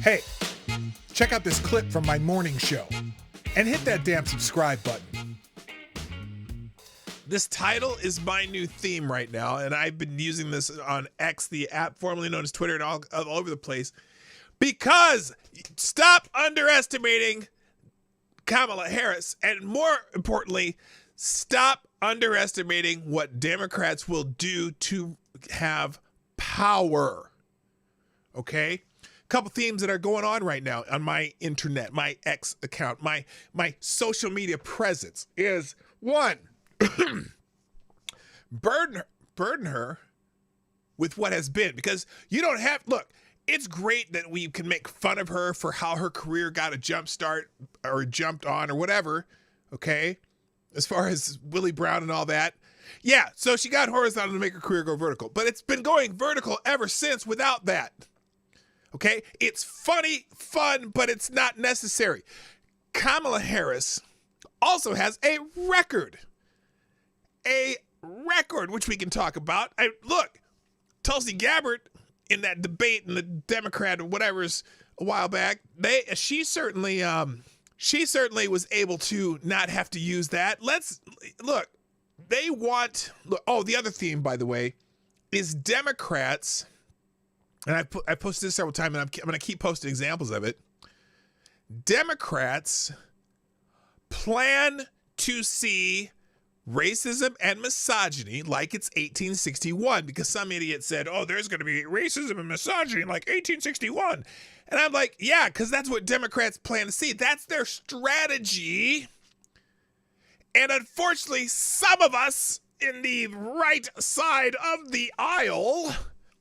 Hey, check out this clip from my morning show and hit that damn subscribe button. This title is my new theme right now, and I've been using this on X, the app formerly known as Twitter, and all over the place. Because stop underestimating Kamala Harris, and more importantly, stop underestimating what Democrats will do to have power. Okay? A couple themes that are going on right now on my internet, my X account, my social media presence is one, burden her with what has been, because you don't have, look, it's great that we can make fun of her for how her career got a jump start or jumped on or whatever, okay? As far as Willie Brown and all that. Yeah, so she got horizontal to make her career go vertical, but it's been going vertical ever since without that, okay? It's funny, fun, but it's not necessary. Kamala Harris also has a record, which we can talk about. Look, Tulsi Gabbard, in that debate in the Democrat or whatever's a while back, she certainly was able to not have to use that. The other theme, by the way, is Democrats, and I posted this several times, and I'm going to keep posting examples of it. Democrats plan to see racism and misogyny like it's 1861, because some idiot said, oh, there's going to be racism and misogyny like 1861. And I'm like, yeah, because that's what Democrats plan to see. That's their strategy. And unfortunately, some of us in the right side of the aisle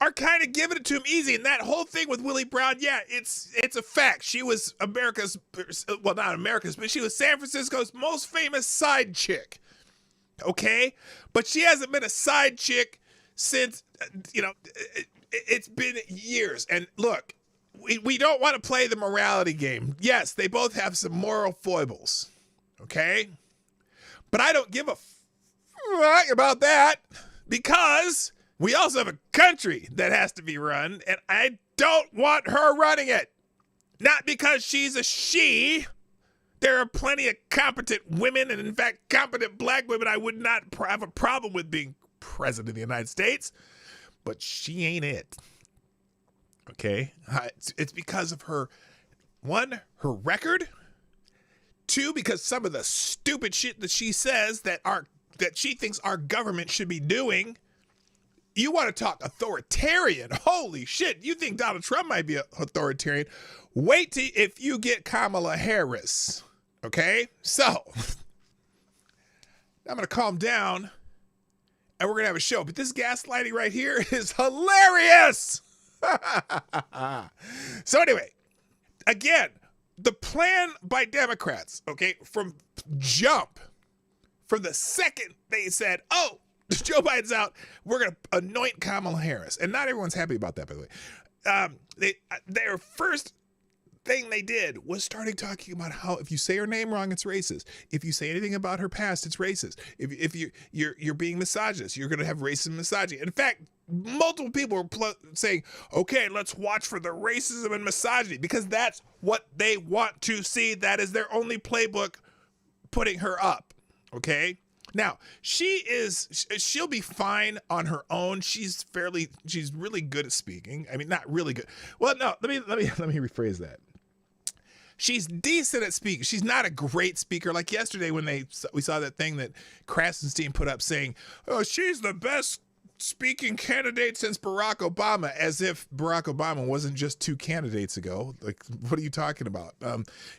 are kind of giving it to him easy. And that whole thing with Willie Brown, yeah, it's a fact. She was not America's, but she was San Francisco's most famous side chick. Okay, but she hasn't been a side chick since, it's been years. And look, we don't want to play the morality game. Yes, they both have some moral foibles, okay? But I don't give a fuck about that, because we also have a country that has to be run, and I don't want her running it. Not because she's a she. There are plenty of competent women, and in fact, competent black women I would not have a problem with being president of the United States, but she ain't it. Okay? It's because of her record. Two, because some of the stupid shit that she says that she thinks our government should be doing. You want to talk authoritarian? Holy shit! You think Donald Trump might be an authoritarian? Wait till if you get Kamala Harris. Okay, so I'm going to calm down and we're going to have a show. But this gaslighting right here is hilarious. So anyway, again, the plan by Democrats, okay, from the second they said, oh, Joe Biden's out, we're going to anoint Kamala Harris. And not everyone's happy about that, by the way. Their first thing they did was starting talking about how if you say her name wrong, it's racist. If you say anything about her past, it's racist. If you're being misogynist, you're going to have racism and misogyny. In fact, multiple people were saying, okay, let's watch for the racism and misogyny, because that's what they want to see. That is their only playbook putting her up. Okay. Now, she'll be fine on her own. She's really good at speaking. I mean, not really good. Well, no, let me rephrase that. She's decent at speaking. She's not a great speaker. Like yesterday when we saw that thing that Krasenstein put up saying, oh, she's the best speaking candidate since Barack Obama, as if Barack Obama wasn't just 2 candidates ago. Like, what are you talking about?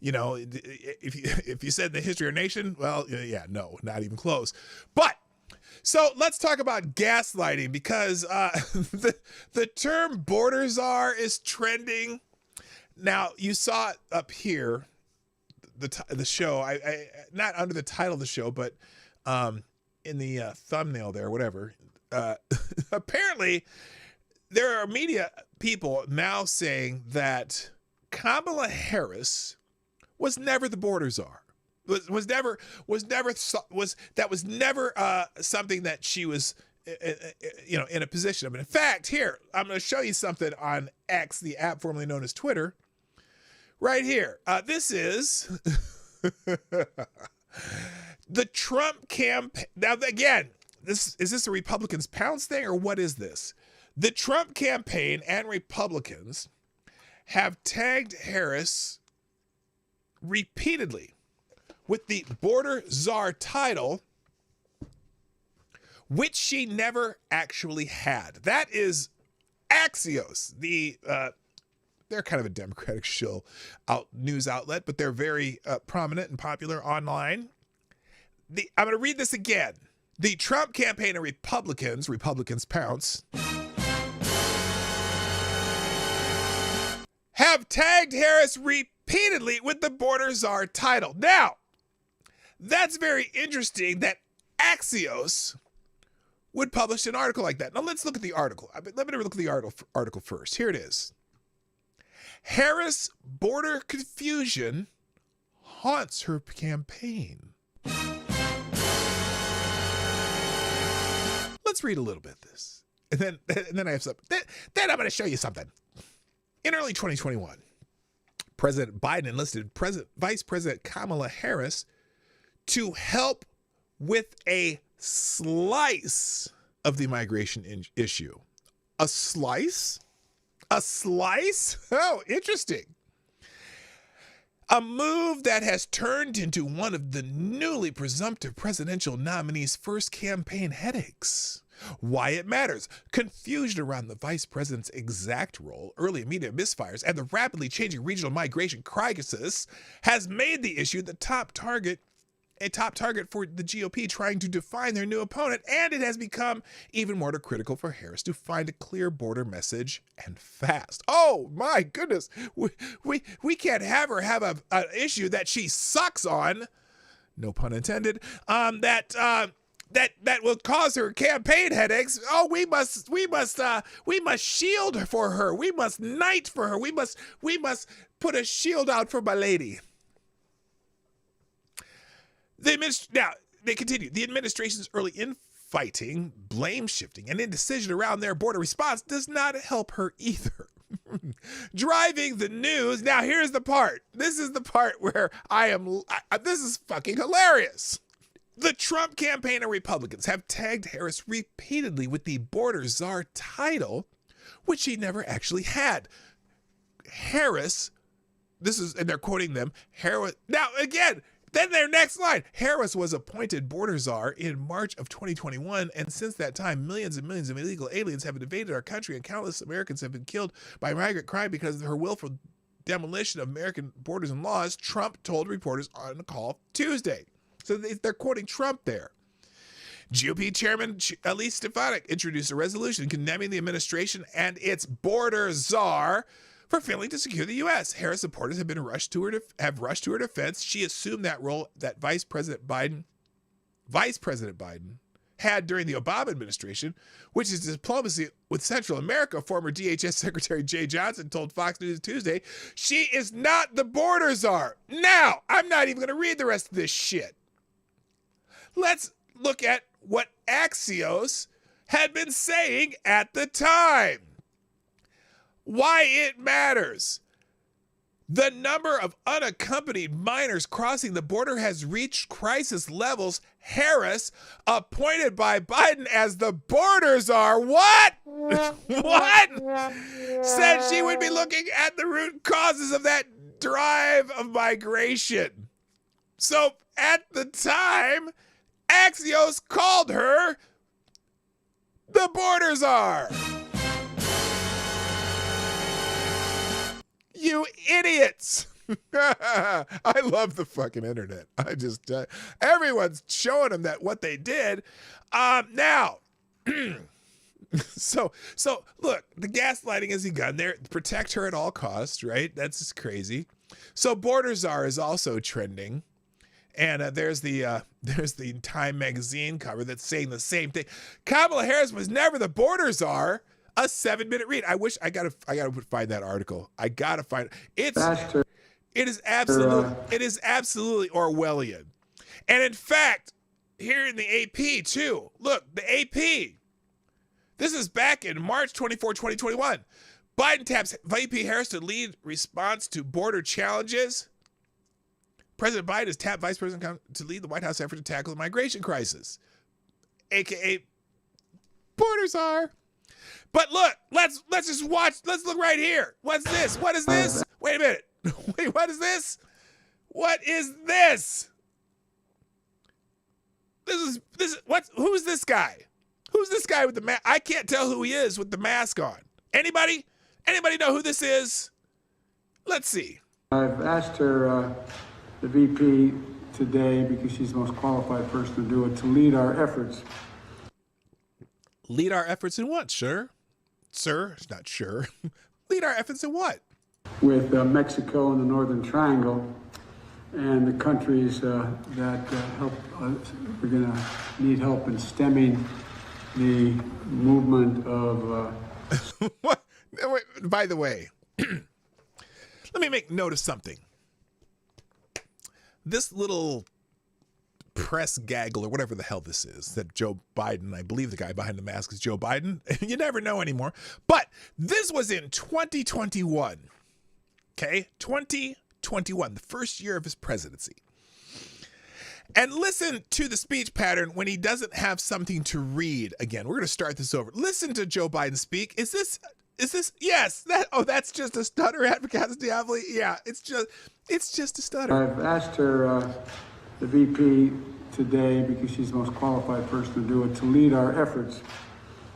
If you said the history of our nation, well, yeah, no, not even close. But so let's talk about gaslighting, because the term border czar is trending. Now, you saw it up here, the show, I not under the title of the show, but in the thumbnail there, whatever. Apparently, there are media people now saying that Kamala Harris was never the border czar. Was never something that she was in a position of. And in fact, here I'm going to show you something on X, the app formerly known as Twitter. right here. This is the Trump campaign. Now, again, is this a Republicans pounce thing or what is this? The Trump campaign and Republicans have tagged Harris repeatedly with the border czar title, which she never actually had. That is Axios. They're kind of a Democratic news outlet, but they're very prominent and popular online. I'm going to read this again. The Trump campaign and Republicans pounce, have tagged Harris repeatedly with the border czar title. Now, that's very interesting that Axios would publish an article like that. Now, let's look at the article. Let me look at the article first. Here it is. Harris border confusion haunts her campaign. Let's read a little bit of this. And then I have something. Then I'm going to show you something. In early 2021, President Biden enlisted Vice President Kamala Harris to help with a slice of the migration issue. A slice? A slice? Oh, interesting. A move that has turned into one of the newly presumptive presidential nominee's first campaign headaches. Why it matters, confusion around the vice president's exact role, early and media misfires, and the rapidly changing regional migration crisis has made the issue a top target for the GOP trying to define their new opponent, and it has become even more critical for Harris to find a clear border message and fast. Oh my goodness, we can't have her have an issue that she sucks on, no pun intended, that will cause her campaign headaches. Oh, we must shield for her. We must knight for her. We must put a shield out for my lady. Now, they continue. The administration's early infighting, blame shifting, and indecision around their border response does not help her either. Driving the news. Now, here's the part. This is the part where this is fucking hilarious. The Trump campaign and Republicans have tagged Harris repeatedly with the border czar title, which she never actually had. Harris, and they're quoting them, Harris. Now, again, then their next line, Harris was appointed border czar in March of 2021, and since that time, millions and millions of illegal aliens have invaded our country, and countless Americans have been killed by migrant crime because of her willful demolition of American borders and laws, Trump told reporters on a call Tuesday. So they're quoting Trump there. GOP Chairman Elise Stefanik introduced a resolution condemning the administration and its border czar for failing to secure the U.S. Harris supporters have rushed to her defense. She assumed that role that Vice President Biden had during the Obama administration, which is diplomacy with Central America. Former DHS Secretary Jay Johnson told Fox News Tuesday, she is not the border czar. Now, I'm not even going to read the rest of this shit. Let's look at what Axios had been saying at the time. Why it matters. The number of unaccompanied minors crossing the border has reached crisis levels. Harris, appointed by Biden as the border czar, what? Said she would be looking at the root causes of that drive of migration. So at the time, Axios called her the border czar. You idiots. I love the fucking internet. I just, everyone's showing them what they did. Now, so look, the gaslighting has begun there. Protect her at all costs, right? That's just crazy. So border czar is also trending. And there's the Time magazine cover that's saying the same thing. Kamala Harris was never the border czar. A 7-minute read. I wish I gotta find that article. I gotta find it. It is absolutely Orwellian. And in fact, here in the AP too. Look, the AP. This is back in March 24, 2021. Biden taps VP Harris to lead response to border challenges. President Biden has tapped Vice President Kamala to lead the White House effort to tackle the migration crisis, aka border czar. But look, let's just watch. Let's look right here. What's this? What is this? Wait a minute. Wait, what is this? What is this? This is who's this guy? Who's this guy with the mask? I can't tell who he is with the mask on. Anybody? Anybody know who this is? Let's see. I've asked her, the VP today, because she's the most qualified person to do it, to lead our efforts. Lead our efforts in what, sir? Sir, it's not sure. Lead our efforts in what? With Mexico and the Northern Triangle and the countries that help. We're going to need help in stemming the movement of. What? Wait, by the way, let me make note of something. This little press gaggle or whatever the hell this is that Joe Biden, I believe the guy behind the mask is Joe Biden. You never know anymore. But this was in 2021. Okay? 2021, the first year of his presidency. And listen to the speech pattern when he doesn't have something to read again. We're going to start this over. Listen to Joe Biden speak. Is this, yes, that's just a stutter at Diavoli. Yeah, it's just a stutter. I've asked her, the VP today, because she's the most qualified person to do it, to lead our efforts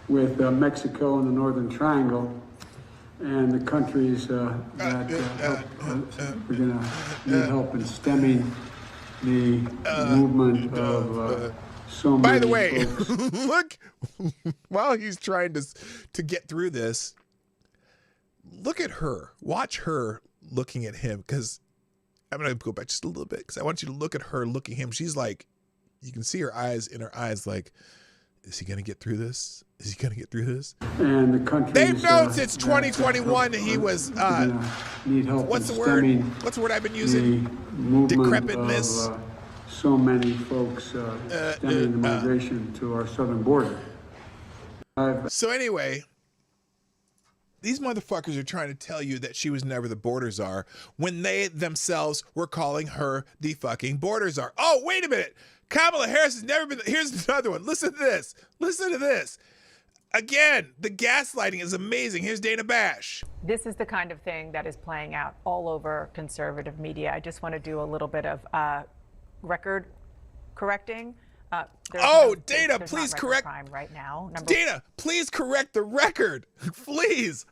with Mexico and the Northern Triangle and the countries that help. We're going to need help in stemming the movement of so many. By the way, folks. Look, while he's trying to get through this, look at her. Watch her looking at him, because I'm going to go back just a little bit because I want you to look at her looking at him. She's like, you can see her eyes in her eyes like, is he going to get through this? Is he going to get through this? And the countries. They've known since 2021 he was, need help what's the in word? stemming What's the word I've been using? the movement Decrepitness. of so many folks stemming the migration to our southern border. So anyway, these motherfuckers are trying to tell you that she was never the border czar when they themselves were calling her the fucking border czar. Oh, wait a minute. Kamala Harris has never been. Here's another one. Listen to this. Listen to this. Again, the gaslighting is amazing. Here's Dana Bash. This is the kind of thing that is playing out all over conservative media. I just want to do a little bit of record correcting. Dana, please correct. Crime right now. Dana, please correct the record. Please.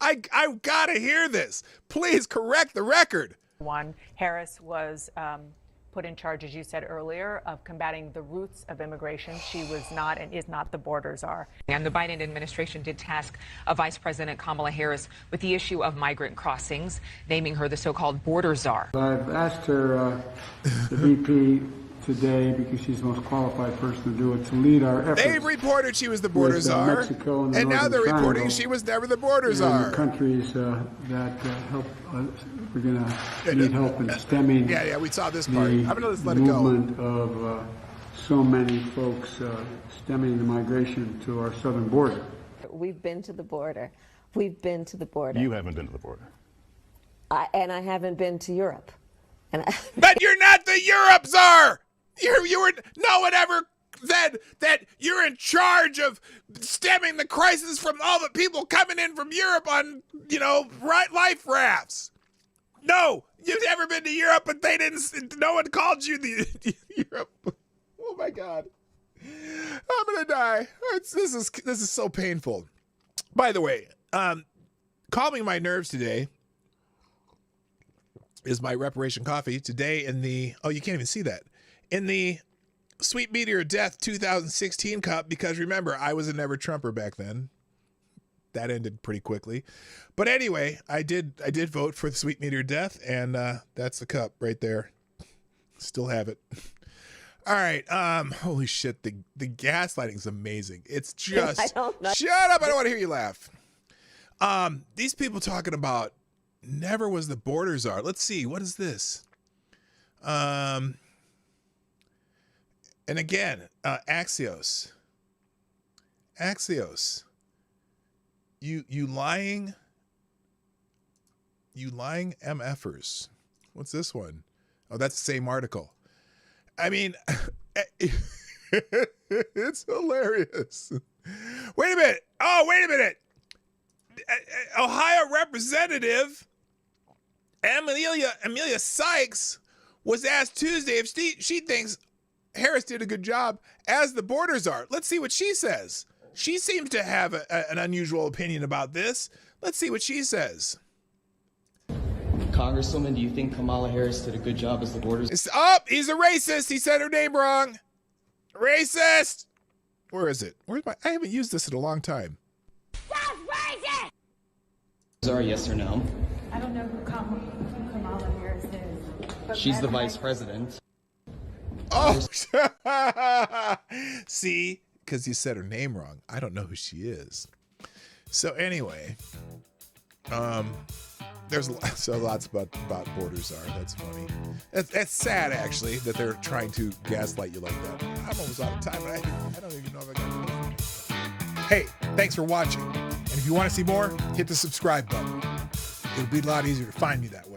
I gotta hear this. Please correct the record. One, Harris was put in charge, as you said earlier, of combating the roots of immigration. She was not and is not the border czar. And the Biden administration did task Vice President Kamala Harris with the issue of migrant crossings, naming her the so-called border czar. I've asked her, the VP today, because she's the most qualified person to do it, to lead our efforts. They reported she was the border czar, Mexico and, and now they're reporting she was never the border czar. And the countries that help. We're going to need help in stemming. Yeah, we saw this part. I'm going to let the it go. Movement of so many folks stemming the migration to our southern border. We've been to the border. We've been to the border. You haven't been to the border. And I haven't been to Europe. But you're not the Europe czar. You were. No one ever said that you're in charge of stemming the crisis from all the people coming in from Europe on, life rafts. No, you've never been to Europe, but they didn't. No one called you the Europe. Oh my God, I'm gonna die. This is so painful. By the way, calming my nerves today is my reparation coffee. Today in the you can't even see that in the Sweet Meteor Death 2016 cup, because remember I was a never Trumper back then. That ended pretty quickly. But anyway, I did vote for the Sweet Meteor Death, and that's the cup right there. Still have it. All right. Holy shit, the gaslighting is amazing. It's just shut up, I don't want to hear you laugh. These people talking about never was the border czar. Let's see, what is this? And again, Axios. You lying You lying MFers. What's this one? Oh, that's the same article. I mean, it's hilarious. Wait a minute. Oh, wait a minute. Ohio Representative Amelia Sykes was asked Tuesday if she thinks Harris did a good job as the borders are. Let's see what she says. She seems to have an unusual opinion about this. Let's see what she says. Congresswoman, do you think Kamala Harris did a good job as the borders? He's a racist. He said her name wrong. Racist. Where is it? I haven't used this in a long time. That's racist! Are yes or no? I don't know who Kamala Harris is. But She's the vice president. Oh, see, because you said her name wrong. I don't know who she is. So anyway, there's lots about borders are. That's funny. That's sad, actually, that they're trying to gaslight you like that. I'm almost out of time, but I don't even know if I got it. Hey, thanks for watching. And if you want to see more, hit the subscribe button. It'll be a lot easier to find me that way.